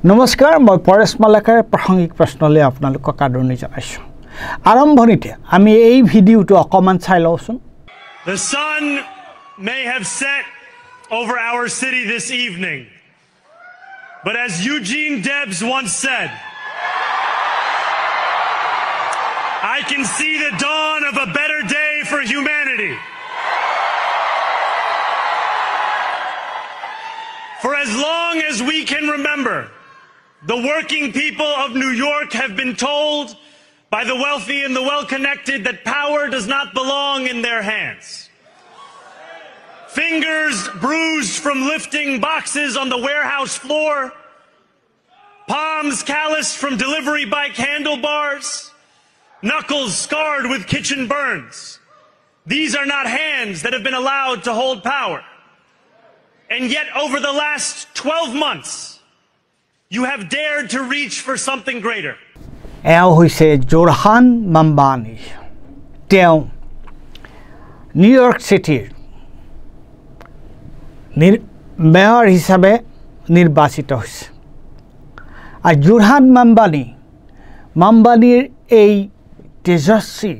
নমস্কাৰ মই পৰেশ মালাকাৰ প্ৰাসংগিক প্ৰশ্নলৈ আপোনালোকক আদৰণি জনাইছোঁ আৰম্ভণিতে আমি এই ভিডিঅটো অকমান চাই লওঁচোন The sun may have set over our city this evening, but as Eugene Debs once said, I can see the dawn of a better day for humanity. For as long as we can remember, the working people of New York have been told by the wealthy and the well-connected that power does not belong in their hands. Fingers bruised from lifting boxes on the warehouse floor, palms calloused from delivery bike handlebars, knuckles scarred with kitchen burns. These are not hands that have been allowed to hold power. And yet over the last 12 months, you have dared to reach for something greater. এওঁ হৈছে জোৰহান মাম্বানী তেওঁ New York চিটিৰ mayor হিচাপে নিৰ্বাচিত হৈছে আৰু জোৰহান মাম্বানীৰ এই তেজস্বী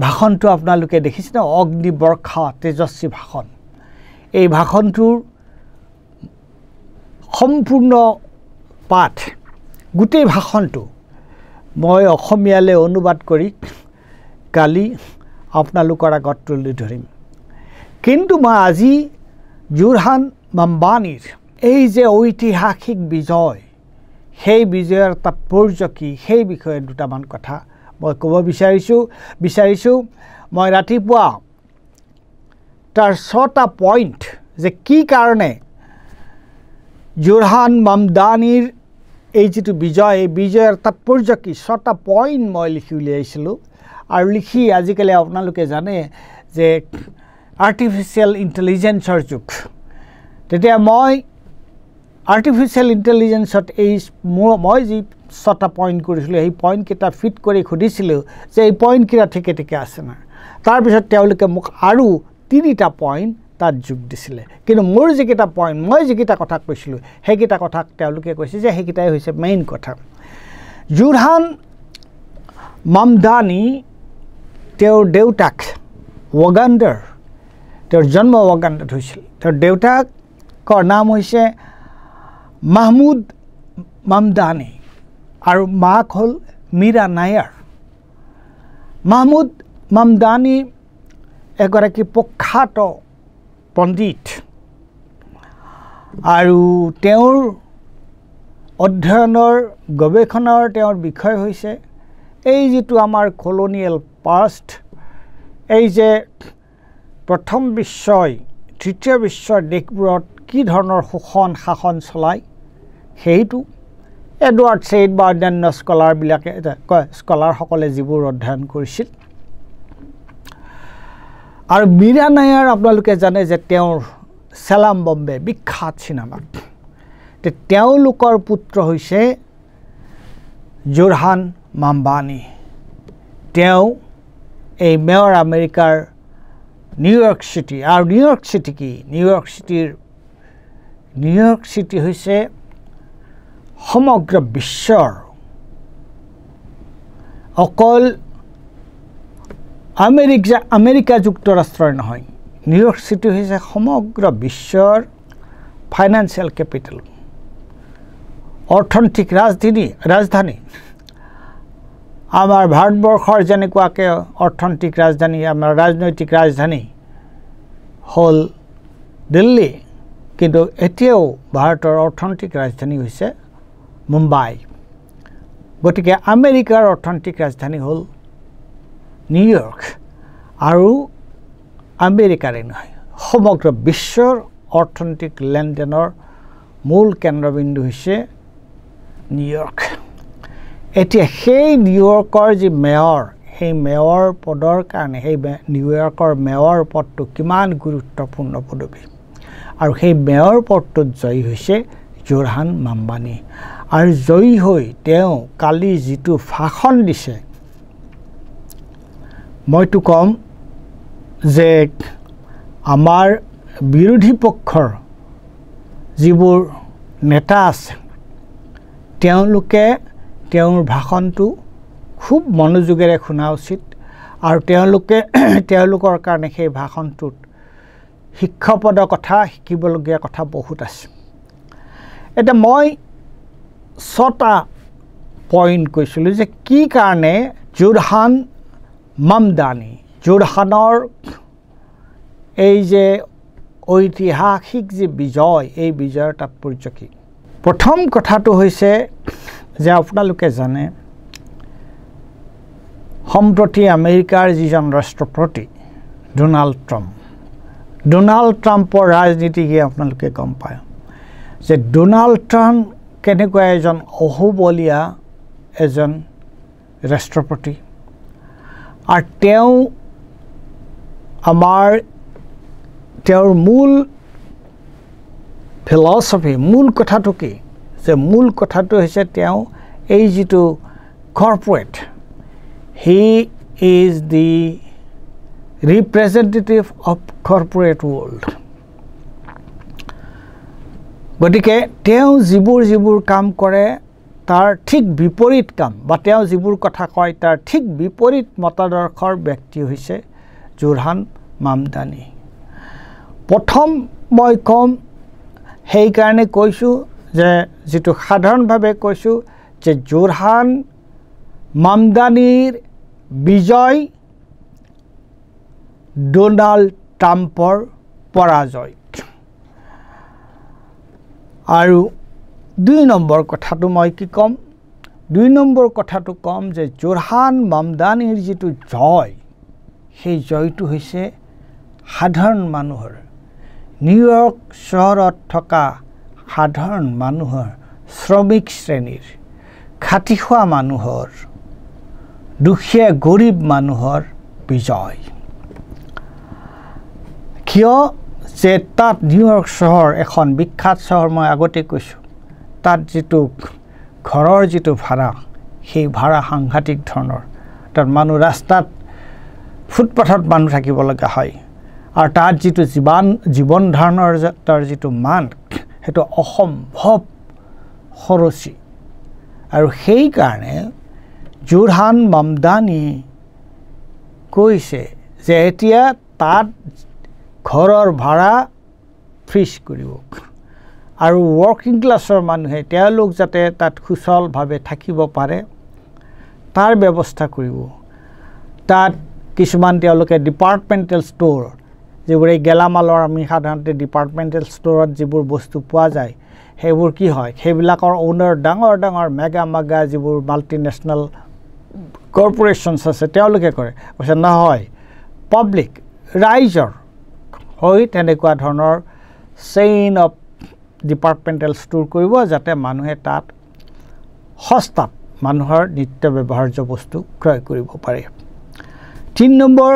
ভাষণটো আপোনালোকে দেখিছে অগ্নি বৰ্ষা তেজস্বী ভাষণ এই ভাষণটোৰ সম্পূৰ্ণ পাঠ গোটেই ভাষণটো মই অসমীয়ালৈ অনুবাদ কৰি কালি আপোনালোকৰ আগত তুলি ধৰিম কিন্তু মই আজি জোৰহান মাম্বানীৰ এই যে ঐতিহাসিক বিজয় সেই বিজয়ৰ তাৎপৰ্য কি সেই বিষয়ে দুটামান কথা মই ক'ব বিচাৰিছোঁ মই ৰাতিপুৱা তাৰ 6টা পইণ্ট যে কি কাৰণে জোৰহান মাম্বানীৰ এই যেটো বিজয় এই বিজয়ৰ তাৎপৰ্য কি 6টা পইণ্ট মই লিখি উলিয়াইছিলোঁ আৰু লিখি আজিকালি আপোনালোকে জানে যে আৰ্টিফিচিয়েল ইন্টেলিজেন্সৰ যুগ তেতিয়া মই আৰ্টিফিচিয়েল ইন্টেলিজেন্সত এই মই যি 6টা পইণ্ট কৰিছিলোঁ এই পইণ্ট কেইটা ফিট কৰি খুদিছিলোঁ যে এই পইণ্ট কেইটা ঠিকে আছে না তাৰ পিছত তেওঁলোকে মোক আৰু 3টা পইণ্ট তাত যোগ দিছিলে কিন্তু মোৰ যিকেইটা পইণ্ট মই যিকেইটা কথা কৈছিলোঁ সেইকেইটা কথা তেওঁলোকে কৈছে যে সেইকেইটাই হৈছে মেইন কথা জোৰহান মাম্বানী তেওঁৰ দেউতাক ৱাগাণ্ডাৰ তেওঁৰ জন্ম ৱাগাণ্ডাত হৈছিল তেওঁৰ দেউতাকৰ নাম হৈছে মাহমুদ মাম্বানী আৰু মাক হ'ল মীৰা নায়াৰ মাহমুদ মাম্বানী এগৰাকী প্ৰখ্যাত পণ্ডিত আৰু তেওঁৰ অধ্যয়নৰ গৱেষণাৰ তেওঁৰ বিষয় হৈছে এই যেটো আমাৰ কলোনিয়েল পাষ্ট এই যে প্ৰথম বিশ্বই তৃতীয় বিশ্বৰ দেশবোৰত কি ধৰণৰ শোষণ শাসন চলাই সেইটো এডৱাৰ্ড ছেইড বা অন্যান্য স্কলাৰসকলে যিবোৰ অধ্যয়ন কৰিছিল আৰু মীৰা নায়াৰ আপোনালোকে জানে যে তেওঁৰ সালাম বম্বে বিখ্যাত চিনেমা তেওঁলোকৰ পুত্ৰ হৈছে জোৰহান মাম্বানী তেওঁ এই মেয়ৰ আমেৰিকাৰ নিউয়ৰ্ক চিটি আৰু নিউয়ৰ্ক চিটি কি নিউয়ৰ্ক চিটি হৈছে সমগ্ৰ বিশ্বৰ অকল আমেৰিকা যুক্তৰাষ্ট্ৰৰ নহয় নিউয়ৰ্ক চিটি হৈছে সমগ্ৰ বিশ্বৰ ফাইনেন্সিয়েল কেপিটেল অৰ্থনৈতিক ৰাজধানী আমাৰ ভাৰতবৰ্ষৰ যেনেকুৱাকৈ অৰ্থনৈতিক ৰাজধানী আমাৰ ৰাজনৈতিক ৰাজধানী হ'ল দিল্লী কিন্তু এতিয়াও ভাৰতৰ অৰ্থনৈতিক ৰাজধানী হৈছে মুম্বাই গতিকে আমেৰিকাৰ অৰ্থনৈতিক ৰাজধানী হ'ল নিউয়ৰ্ক আৰু আমেৰিকাৰে নহয় সমগ্ৰ বিশ্বৰ অৰ্থনৈতিক লেনদেনৰ মূল কেন্দ্ৰবিন্দু হৈছে নিউয়ৰ্ক এতিয়া সেই নিউয়ৰ্কৰ যি মেয়ৰ সেই মেয়ৰ পদৰ কাৰণে সেই নিউয়ৰ্কৰ মেয়ৰ পদটো কিমান গুৰুত্বপূৰ্ণ পদবী আৰু সেই মেয়ৰ পদটোত জয়ী হৈছে জোৰহান মাম্বানী আৰু জয়ী হৈ তেওঁ কালি যিটো ভাষণ দিছে মইতো কম যে আমাৰ বিৰোধী পক্ষৰ যিবোৰ নেতা আছে তেওঁলোকে তেওঁৰ ভাষণটো খুব মনোযোগেৰে শুনা উচিত আৰু তেওঁলোকৰ কাৰণে সেই ভাষণটোত শিক্ষাপদ কথা শিকিবলগীয়া কথা বহুত আছে এটা মই 6টা পইণ্ট কৈছিলোঁ যে কি কাৰণে জুৰহান মামদানি জুৰহানৰ এই যে ঐতিহাসিক যে বিজয় এই বিজয়ৰ তাৎপৰ্য কি প্ৰথম কথাটো হৈছে যে আপোনালোকে জানে সম্প্ৰতি আমেৰিকাৰ যিজন ৰাষ্ট্ৰপতি ডোনাল্ড ট্ৰাম্পৰ ৰাজনীতি কি আপোনালোকে গম পায় যে ডোনাল্ড ট্ৰাম্প কেনেকুৱা এজন অহুবলীয়া এজন ৰাষ্ট্ৰপতি আৰু তেওঁৰ মূল ফিলছফি মূল কথাটো কি যে মূল কথাটো হৈছে তেওঁ এই যিটো corporate he is the representative of corporate world গতিকে তেওঁ যিবোৰ কাম কৰে তাৰ ঠিক বিপৰীত কাম বা তেওঁ যিবোৰ কথা কয় তাৰ ঠিক বিপৰীত মতাদৰ্শৰ ব্যক্তি হৈছে জুৰহান মামদানি প্ৰথম মই কম সেইকাৰণে কৈছোঁ যে যিটো সাধাৰণভাৱে কৈছোঁ যে জুৰহান মামদানিৰ বিজয় ডোনাল্ড ট্ৰাম্পৰ পৰাজয় আৰু 2 নম্বৰ কথাটো মই কি ক'ম 2 নম্বৰ কথাটো ক'ম যে জুৰহান মামদানিৰ যিটো জয় সেই জয়টো হৈছে সাধাৰণ মানুহৰ নিউয়ৰ্ক চহৰত থকা সাধাৰণ মানুহৰ শ্ৰমিক শ্ৰেণীৰ খাটি খোৱা মানুহৰ দুখীয়া গৰীব মানুহৰ বিজয় কিয় যে তাত নিউয়ৰ্ক চহৰ এখন বিখ্যাত চহৰ মই আগতে কৈছোঁ তাত যিটো ঘৰৰ যিটো ভাড়া সেই ভাড়া সাংঘাতিক ধৰণৰ তাত মানুহ ৰাস্তাত ফুটপাথত মানুহ থাকিব লগা হয় আৰু তাত যিটো জীৱন ধাৰণৰ তাৰ যিটো মান সেইটো অসম্ভৱ খৰচী আৰু সেইকাৰণে জুৰহান মামদানি কৈছে যে এতিয়া তাত ঘৰৰ ভাড়া ফ্ৰীজ কৰিব আৰু ৱৰ্কিং ক্লাছৰ মানুহে তেওঁলোক যাতে তাত সুচলভাৱে থাকিব পাৰে তাৰ ব্যৱস্থা কৰিব তাত কিছুমান তেওঁলোকে ডিপাৰ্টমেণ্টেল ষ্ট'ৰ যিবোৰ এই গেলামালৰ আমি সাধাৰণতে ডিপাৰ্টমেণ্টেল ষ্ট'ৰত যিবোৰ বস্তু পোৱা যায় সেইবোৰ কি হয় সেইবিলাকৰ ওনাৰ ডাঙৰ মেগা যিবোৰ মাল্টিনেশ্যনেল কৰ্পোৰেশ্যনছ আছে তেওঁলোকে কৰে কৈছে নহয় পাব্লিক ৰাইজৰ হৈ তেনেকুৱা ধৰণৰ চেইন অফ ডিপাৰ্টমেণ্টেল ষ্ট'ৰ কৰিব যাতে মানুহে তাত সস্তাত মানুহৰ নিত্য ব্যৱহাৰ্য বস্তু ক্ৰয় কৰিব পাৰে 3 নম্বৰ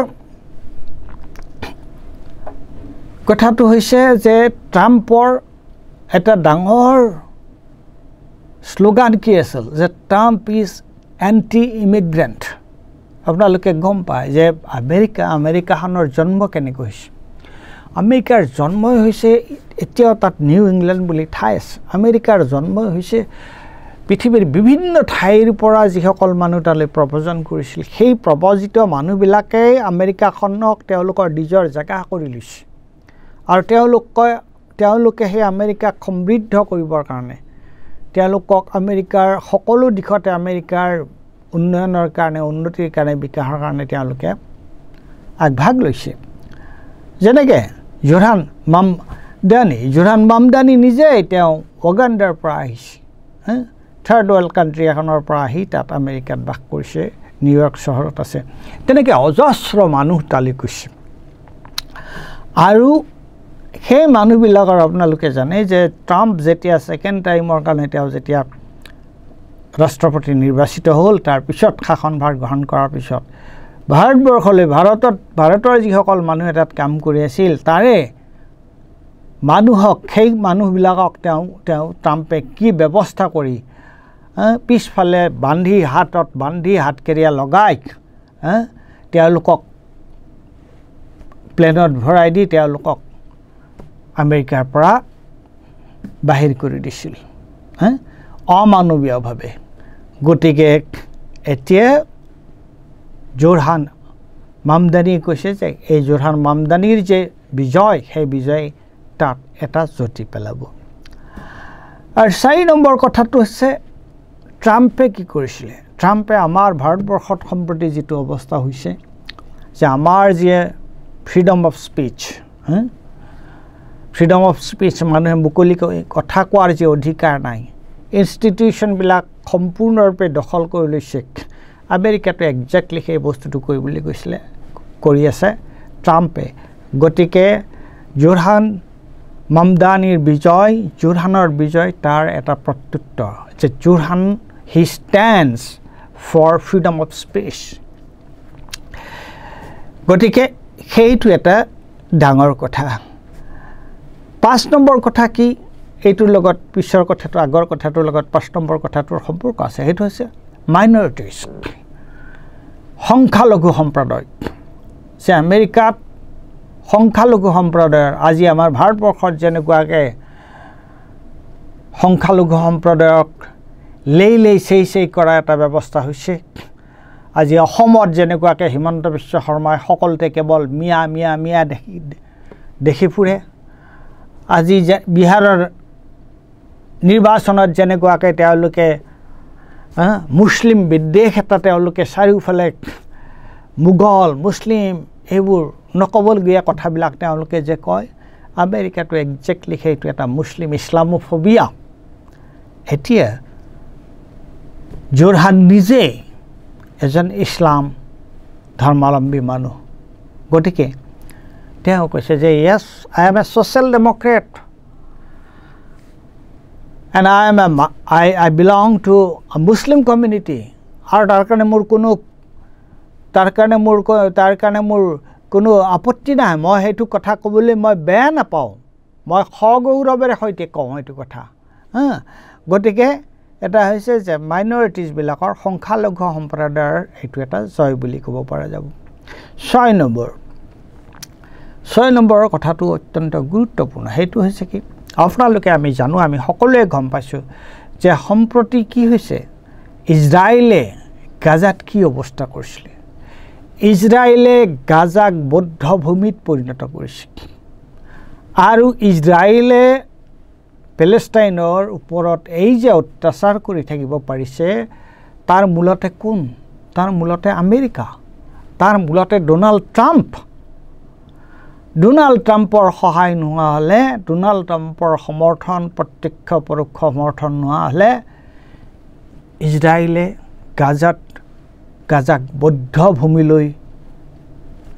কথাটো হৈছে যে ট্ৰাম্পৰ এটা ডাঙৰ শ্লোগান কি আছিল যে ট্ৰাম্প ইজ এণ্টি ইমিগ্ৰেণ্ট আপোনালোকে গম পায় যে আমেৰিকাখনৰ জন্ম কেনেকৈ হৈছে আমেৰিকাৰ জন্মই হৈছে এতিয়াও তাত নিউ ইংলেণ্ড বুলি ঠাই আছে আমেৰিকাৰ জন্মই হৈছে পৃথিৱীৰ বিভিন্ন ঠাইৰ পৰা যিসকল মানুহ তালৈ প্ৰব্ৰজন কৰিছিল সেই প্ৰব্ৰজিত মানুহবিলাকেই আমেৰিকাখনক তেওঁলোকৰ নিজৰ জেগা কৰি লৈছে আৰু তেওঁলোকে সেই আমেৰিকাক সমৃদ্ধ কৰিবৰ কাৰণে তেওঁলোকক আমেৰিকাৰ সকলো দিশতে আমেৰিকাৰ উন্নয়নৰ কাৰণে উন্নতিৰ কাৰণে বিকাশৰ কাৰণে তেওঁলোকে আগভাগ লৈছে যেনেকৈ জুৰহান মামদানি নিজেই তেওঁ উগাণ্ডাৰ পৰা আহিছে থাৰ্ড ৱৰ্ল্ড কাণ্ট্ৰি এখনৰ পৰা আহি তাত আমেৰিকাত বাস কৰিছে নিউয়ৰ্ক চহৰত আছে তেনেকৈ অজস্ৰ মানুহ তালৈ গৈছে আৰু সেই মানুহবিলাকৰ আপোনালোকে জানে যে ট্ৰাম্প যেতিয়া ছেকেণ্ড টাইমৰ কাৰণে তেওঁ যেতিয়া ৰাষ্ট্ৰপতি নিৰ্বাচিত হ'ল তাৰপিছত শাসনভাৰ গ্ৰহণ কৰাৰ পিছত ভাৰতবৰ্ষলৈ ভাৰতৰ যিসকল মানুহে তাত কাম কৰি আছিল তাৰে মানুহক সেই মানুহবিলাকক তেওঁ ট্ৰাম্পে কি ব্যৱস্থা কৰি পিছফালে হাতত বান্ধি হাতকেৰিয়া লগাই তেওঁলোকক প্লেনত ভৰাই দি তেওঁলোকক আমেৰিকাৰ পৰা বাহিৰ কৰি দিছিল অমানৱীয়ভাৱে গতিকে এতিয়া জোৰহান মামদানিয়ে কৈছে যে এই জোৰহান মামদানিৰ যে বিজয় সেই বিজয় তাত এটা জ্যোতি পেলাব আৰু 4 নম্বৰ কথাটো হৈছে ট্ৰাম্পে কি কৰিছিলে ট্ৰাম্পে আমাৰ ভাৰতবৰ্ষত সম্প্ৰতি যেটো অৱস্থা হৈছে যে আমাৰ যে freedom of speech freedom of speech মানুহে মুকলিকৈ কথা কোৱাৰ যে অধিকাৰ নাই ইনষ্টিটিউচনবিলাক সম্পূৰ্ণৰূপে দখল কৰি লৈছে আমেৰিকাটো এক্সাক্টলি সেই বস্তুটো কৰিবলৈ গৈছিলে কৰি আছে ট্ৰাম্পে গতিকে জোৰহান মামদানিৰ বিজয় জোৰহানৰ বিজয় তাৰ এটা প্ৰত্যুত্তৰ যে Zohran he stands for freedom of speech গতিকে সেইটো এটা ডাঙৰ কথা 5 নম্বৰ কথা কি এইটোৰ লগত পিছৰ কথাটো আগৰ কথাটোৰ লগত 5 নম্বৰ কথাটোৰ সম্পৰ্ক আছে সেইটো হৈছে মাইনৰিটিজ সংখ্যালঘু সম্প্ৰদায় যে আমেৰিকাত সংখ্যালঘু সম্প্ৰদায়ৰ আজি আমাৰ ভাৰতবৰ্ষত যেনেকুৱাকৈ সংখ্যালঘু সম্প্ৰদায়ক লেই চেই কৰা এটা ব্যৱস্থা হৈছে আজি অসমত যেনেকুৱাকৈ হিমন্ত বিশ্ব শৰ্মাই সকলোতে কেৱল মিয়া দেখি ফুৰে আজি বিহাৰৰ নিৰ্বাচনত যেনেকুৱাকৈ তেওঁলোকে মুছলিম বিদ্বেষ এটা তেওঁলোকে চাৰিওফালে মুঘল মুছলিম এইবোৰ নকবলগীয়া কথাবিলাক তেওঁলোকে যে কয় আমেৰিকাটো এক্সাক্টলি সেইটো এটা মুছলিম ইছলামোফোবিয়া এতিয়া জোৰহান নিজে এজন ইছলাম ধৰ্মাৱলম্বী মানুহ গতিকে তেওঁ কৈছে যে yes I am a social democrat and I belong to a Muslim community আৰু তাৰ কাৰণে মোৰ কোনো আপত্তি নাই মই সেইটো কথা ক'বলৈ মই বেয়া নাপাওঁ মই সগৌৰৱেৰে সৈতে কওঁ এইটো কথা গতিকে এটা হৈছে যে মাইনৰিটিজবিলাকৰ সংখ্যালঘু সম্প্ৰদায়ৰ এইটো এটা জয় বুলি ক'ব পৰা যাব 6 নম্বৰৰ কথাটো অত্যন্ত গুৰুত্বপূৰ্ণ সেইটো হৈছে কি আপোনালোকে আমি জানো আমি সকলোৱে গম পাইছোঁ যে সম্প্ৰতি কি হৈছে ইজৰাইলে গাজাত কি অৱস্থা কৰিছিলে ইজৰাইলে গাজাক বৌদ্ধ ভূমিত পৰিণত কৰিছে আৰু ইজৰাইলে পেলেষ্টাইনৰ ওপৰত এই যে অত্যাচাৰ কৰি থাকিব পাৰিছে তাৰ মূলতে কোন তাৰ মূলতে আমেৰিকা তাৰ মূলতে ডোনাল্ড ট্ৰাম্পৰ সহায় নোহোৱা হ'লে ডোনাল্ড ট্ৰাম্পৰ সমৰ্থন প্ৰত্যক্ষ পৰোক্ষ সমৰ্থন নোহোৱা হ'লে ইজৰাইলে গাজাক বৌদ্ধ ভূমিলৈ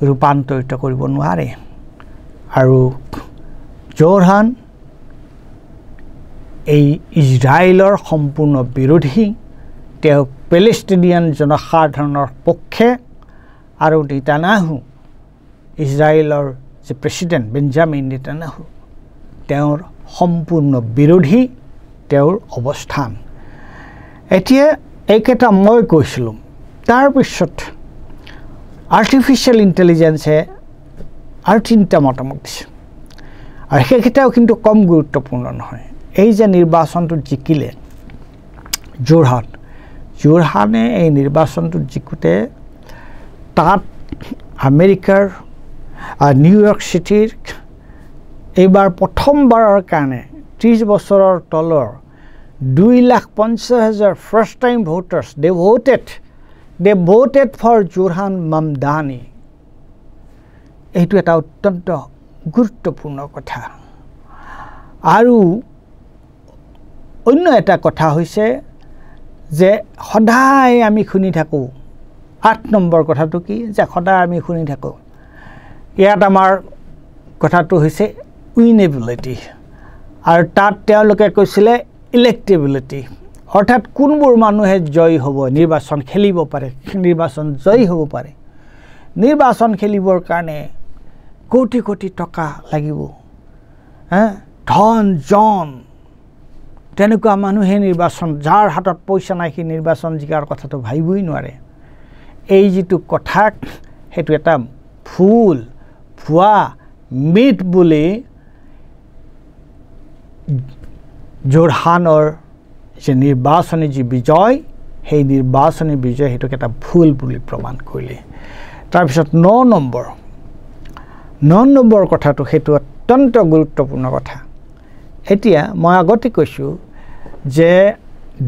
ৰূপান্তৰিত কৰিব নোৱাৰে আৰু জোৰহান এই ইজৰাইলৰ সম্পূৰ্ণ বিৰোধী তেওঁ পেলেষ্টিনিয়ান জনসাধাৰণৰ পক্ষে আৰু নেতান্যাহু ইজৰাইলৰ যে প্ৰেছিডেণ্ট বেঞ্জামিন নেতান্যাহু তেওঁৰ সম্পূৰ্ণ বিৰোধী তেওঁৰ অৱস্থান এতিয়া এইকেইটা মই কৈছিলোঁ তাৰপিছত আৰ্টিফিচিয়েল ইণ্টেলিজেন্সে আৰু 3টা মতামত দিছে আৰু সেইকেইটাও কিন্তু কম গুৰুত্বপূৰ্ণ নহয় এই যে নিৰ্বাচনটোত জিকিলে জোৰহানে এই নিৰ্বাচনটোত জিকোতে তাত আমেৰিকাৰ নিউয়ৰ্ক চিটিৰ এইবাৰ প্ৰথমবাৰৰ কাৰণে 30 বছৰৰ তলৰ 2,50,000 first time voters they voted for Zohran Mamdani এইটো এটা অত্যন্ত গুৰুত্বপূৰ্ণ কথা আৰু অন্য এটা কথা হৈছে যে সদায় আমি শুনি থাকোঁ 8 নম্বৰ কথাটো কি যে সদায় আমি শুনি থাকোঁ ইয়াত আমাৰ কথাটো হৈছে উইনেবিলিটি আৰু তাত তেওঁলোকে কৈছিলে ইলেক্টেবিলিটি অৰ্থাৎ কোনবোৰ মানুহে জয়ী হ'ব নিৰ্বাচন খেলিব পাৰে নিৰ্বাচন জয়ী হ'ব পাৰে নিৰ্বাচন খেলিবৰ কাৰণে কোটি কোটি টকা লাগিব ধন জন তেনেকুৱা মানুহে নিৰ্বাচন যাৰ হাতত পইচা নাই সি নিৰ্বাচন জিকাৰ কথাটো ভাবিবই নোৱাৰে এই যিটো কথা সেইটো এটা ভুৱা মিথ বুলি জোৰহানৰ যে নিৰ্বাচনী যি বিজয় সেই নিৰ্বাচনী বিজয় হেতুক এটা ভুল বুলি প্ৰমাণ কৰিলে তাৰপিছত 9 নম্বৰ কথাটো হেতু অত্যন্ত গুৰুত্বপূৰ্ণ কথা এতিয়া মই আগতে কৈছো যে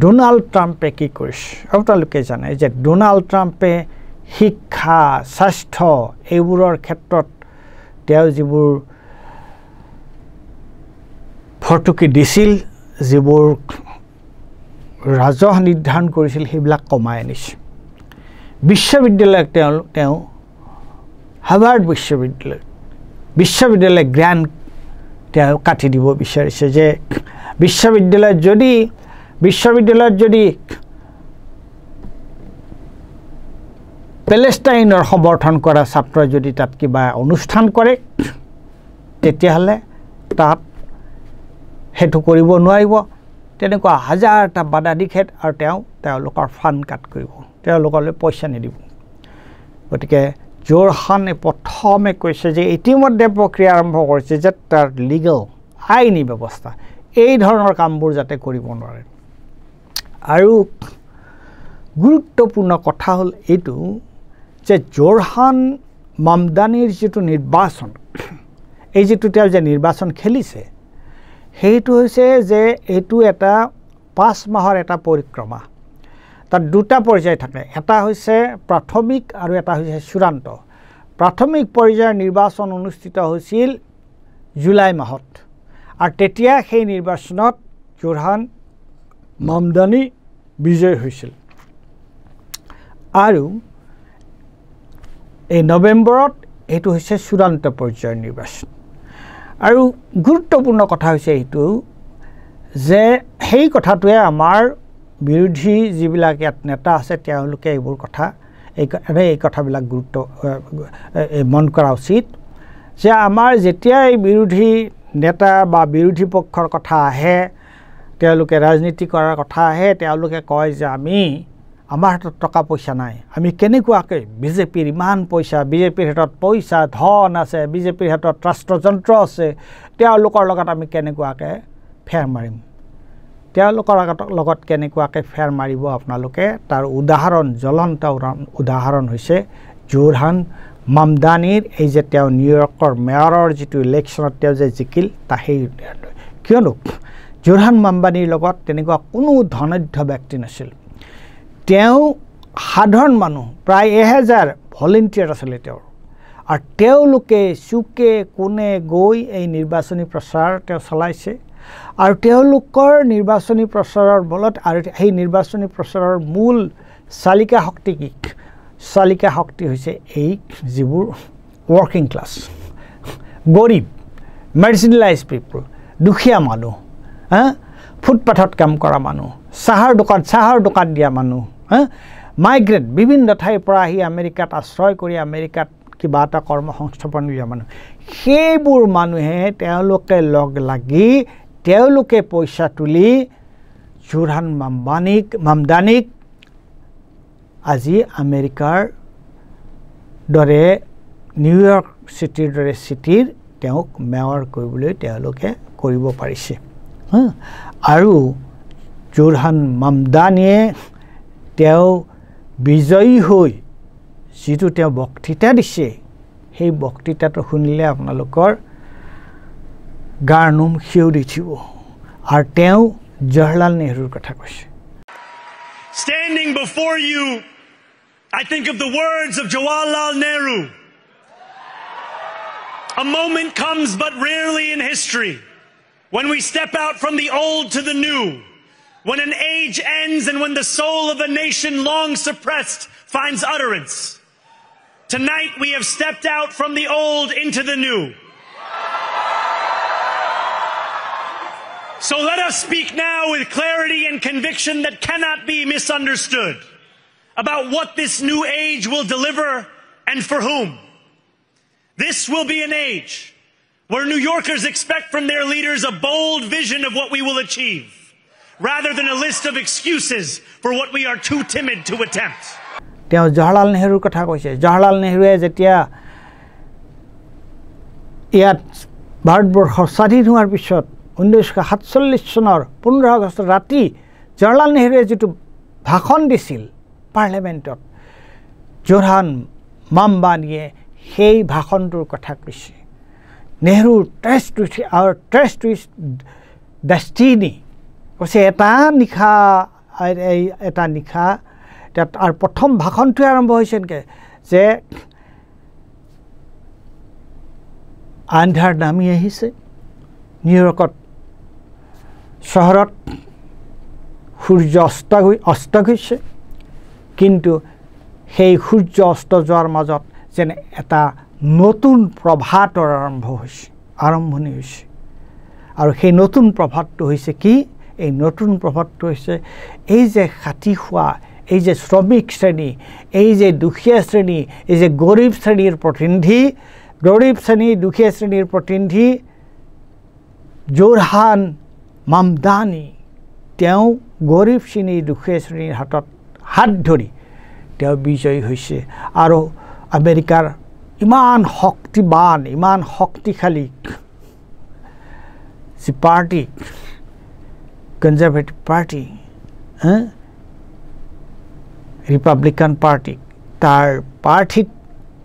ডোনাল্ড ট্ৰাম্পে কি কৰিছে আপোনালোকে জানে যে ডোনাল্ড ট্ৰাম্পে শিক্ষা স্বাস্থ্য এইবোৰৰ ক্ষেত্ৰত তেওঁ যিবোৰ ফটকি দিছিল যিবোৰ ৰাজহ নিৰ্ধাৰণ কৰিছিল সেইবিলাক কমাই আনিছে বিশ্ববিদ্যালয়ক তেওঁ হাৰ্ভাৰ্ড বিশ্ববিদ্যালয় গ্ৰান্ট তেওঁ কাটি দিব বিচাৰিছে যে বিশ্ববিদ্যালয়ত যদি পেলেষ্টাইনৰ সমৰ্থন কৰা ছাত্ৰই যদি তাত কিবা অনুষ্ঠান কৰে তেতিয়াহলে তাত হেতু কৰিব নোৱাৰিব তেনেকুৱা হাজাৰটা বাধা দিখেত আৰু তেওঁলোকৰ ফান্ড কাট কৰিব তেওঁলোকলৈ পইচা নিদিব গতিকে জোৰহানে প্ৰথমে কৈছে যে ইতিমধ্যে প্ৰক্ৰিয়া আৰম্ভ কৰিছে যে তাৰ লিগেল আইনী ব্যৱস্থা এই ধৰণৰ কামবোৰ যাতে কৰিব নোৱাৰে আৰু গুৰুত্বপূৰ্ণ কথা হ'ল এইটো যে জোৰহান মামদানিৰ যিটো নিৰ্বাচন এই যিটো তেওঁ যে নিৰ্বাচন খেলিছে সেইটো হৈছে যে এইটো এটা 5 মাহৰ এটা পৰিক্ৰমা তাত দুটা পৰ্যায় থাকে এটা হৈছে প্ৰাথমিক আৰু এটা হৈছে চূড়ান্ত প্ৰাথমিক পৰ্যায়ৰ নিৰ্বাচন অনুষ্ঠিত হৈছিল জুলাই মাহত আৰু তেতিয়া সেই নিৰ্বাচনত জোৰহান মামদানি বিজয় হৈছিল আৰু এই নৱেম্বৰত এইটো হৈছে চূড়ান্ত পৰ্যায়ৰ নিৰ্বাচন আৰু গুৰুত্বপূৰ্ণ কথা হৈছে এইটো যে সেই কথাটোৱে আমাৰ বিৰোধী যিবিলাক ইয়াত নেতা আছে তেওঁলোকে এইবোৰ কথা এই কথাবিলাক গুৰুত্ব মন কৰা উচিত যে আমাৰ যেতিয়া এই বিৰোধী নেতা বা বিৰোধী পক্ষৰ কথা আহে তেওঁলোকে ৰাজনীতি কৰাৰ কথা আহে তেওঁলোকে কয় যে আমাৰ হাতত টকা পইচা নাই আমি কেনেকুৱাকৈ বিজেপিৰ ইমান পইচা বিজেপিৰ হাতত পইচা ধন আছে বিজেপিৰ হাতত ৰাষ্ট্ৰযন্ত্ৰ আছে তেওঁলোকৰ লগত আমি কেনেকুৱাকৈ ফেৰ মাৰিম তেওঁলোকৰ লগত কেনেকুৱাকৈ ফেৰ মাৰিব আপোনালোকে তাৰ উদাহৰণ জ্বলন্ত উদাহৰণ হৈছে জোৰহান মামদানিৰ এই যে তেওঁ নিউয়ৰ্কৰ মেয়ৰৰ যিটো ইলেকশ্যনত তেওঁ যে জিকিল সেই কিয়নো জোৰহান মামদানিৰ লগত তেনেকুৱা কোনো ধনাঢ্য ব্যক্তি নাছিল তেওঁ সাধাৰণ মানুহ প্ৰায় 1000 ভলেণ্টিয়াৰ আছিল তেওঁৰ আৰু তেওঁলোকে চুকে কোনে গৈ এই নিৰ্বাচনী প্ৰচাৰ তেওঁ চলাইছে আৰু তেওঁলোকৰ নিৰ্বাচনী প্ৰচাৰৰ বলত আৰু সেই নিৰ্বাচনী প্ৰচাৰৰ মূল চালিকা শক্তি হৈছে এই যিবোৰ ৱৰ্কিং ক্লাছ গৰীব মাৰ্জিনেলাইজ পিপল দুখীয়া মানুহ ফুটপাথত কাম কৰা মানুহ চাহৰ দোকান দিয়া মানুহ মাইগ্ৰেণ্ট বিভিন্ন ঠাইৰ পৰা আহি আমেৰিকাত আশ্ৰয় কৰি আমেৰিকাত কিবা এটা কৰ্ম সংস্থাপন দিয়া মানুহ সেইবোৰ মানুহে তেওঁলোকে লগ লাগি তেওঁলোকে পইচা তুলি জোৰহান মামদানিক আজি আমেৰিকাৰ দৰে নিউয়ৰ্ক চিটিৰ দৰে চিটিৰ তেওঁক মেয়ৰ কৰিবলৈ তেওঁলোকে কৰিব পাৰিছে আৰু জোৰহান মামদানিয়ে তেওঁ বিজয়ী হৈ যিটো তেওঁ বক্তৃতা দিছে সেই বক্তৃতাটো শুনিলে আপোনালোকৰ গাৰ নোম শিয়ৰি উঠিব আৰু তেওঁ জৱাহৰলাল নেহৰুৰ কথা কৈছে Standing before you, I think of the words of Jawaharlal Nehru. A moment comes but rarely in history when we step out from the old to the new, when an age ends and when the soul of a nation long suppressed finds utterance. Tonight we have stepped out from the old into the new. So let us speak now with clarity and conviction that cannot be misunderstood about what this new age will deliver and for whom. This will be an age where New Yorkers expect from their leaders a bold vision of what we will achieve, rather than a list of excuses for what we are too timid to attempt. তেওঁ জৱাহৰলাল নেহৰুৰ কথা কৈছে জৱাহৰলাল নেহৰুৱে যেতিয়া ইয়াত ভাৰতবৰ্ষ স্বাধীন হোৱাৰ পিছত 1947 চনৰ 15 আগষ্ট ৰাতি জৱাহৰলাল নেহৰুৱে যিটো ভাষণ দিছিল পাৰ্লিয়ামেণ্টত জোৰহান মামবানীয়ে সেই ভাষণটোৰ কথা কৈছে নেহৰুৰ ট্ৰেষ্ট টু ডেষ্টিনি কৈছে এটা নিশা আৰু প্ৰথম ভাষণটোৱে আৰম্ভ হৈছে এনেকৈ যে আন্ধাৰ নামি আহিছে নিউয়ৰ্কত চহৰত সূৰ্য অস্ত গৈছে কিন্তু সেই সূৰ্য অস্ত যোৱাৰ মাজত যেনে এটা নতুন প্ৰভাতৰ আৰম্ভণি হৈছে আৰু সেই নতুন প্ৰভাতটো হৈছে কি এই নতুন প্ৰভাতটো হৈছে এই যে খাটি খোৱা এই যে শ্ৰমিক শ্ৰেণী এই যে দুখীয়া শ্ৰেণী এই যে গৰীব শ্ৰেণীৰ দুখীয়া শ্ৰেণীৰ প্ৰতিনিধি জোৰহান মামদানি তেওঁ গৰীব শ্ৰেণী দুখীয়া শ্ৰেণীৰ হাত ধৰি তেওঁ বিজয়ী হৈছে আৰু আমেৰিকাৰ ইমান শক্তিবান ইমান শক্তিশালী যি party conservative party Republican party তাৰ প্ৰাৰ্থীক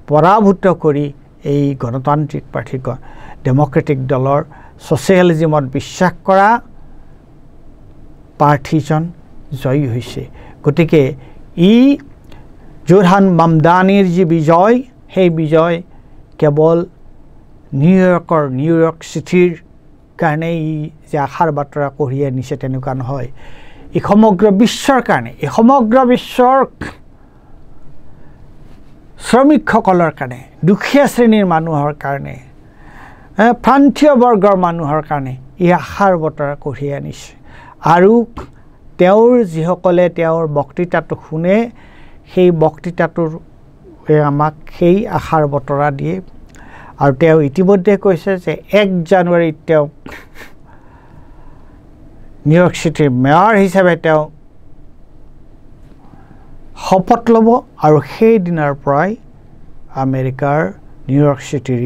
পৰাভূত কৰি এই গণতান্ত্ৰিক পাৰ্টি ডেমক্ৰেটিক দলৰ ছ'চিয়েলিজমত বিশ্বাস কৰা প্ৰাৰ্থীজন জয়ী হৈছে গতিকে জোৰহান মামদানিৰ যি বিজয় সেই বিজয় কেৱল নিউয়ৰ্ক চিটিৰ কাৰণে যে আশাৰ বাতৰা কঢ়িয়াই আনিছে তেনেকুৱা নহয় এই সমগ্ৰ বিশ্বৰ কাৰণে এই সমগ্ৰ বিশ্বৰ শ্ৰমিকসকলৰ কাৰণে দুখীয়া শ্ৰেণীৰ মানুহৰ কাৰণে প্ৰান্তীয় বৰ্গৰ মানুহৰ কাৰণে এই আশাৰ বতৰা কঢ়িয়াই আনিছে আৰু তেওঁৰ যিসকলে তেওঁৰ বক্তৃতাটো শুনে সেই বক্তৃতাটোৰ আমাক সেই আশাৰ বতৰা দিয়ে আৰু তেওঁ ইতিমধ্যে কৈছে যে 1 জানুৱাৰীত তেওঁ নিউয়ৰ্ক চিটিৰ মেয়ৰ হিচাপে তেওঁ শপত ল'ব আৰু সেই দিনৰ পৰাই আমেৰিকাৰ নিউয়ৰ্ক চিটিৰ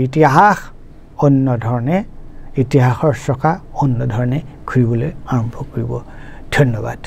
ইতিহাসৰ চকা অন্য ধৰণে ঘূৰিবলৈ আৰম্ভ কৰিব ধন্যবাদ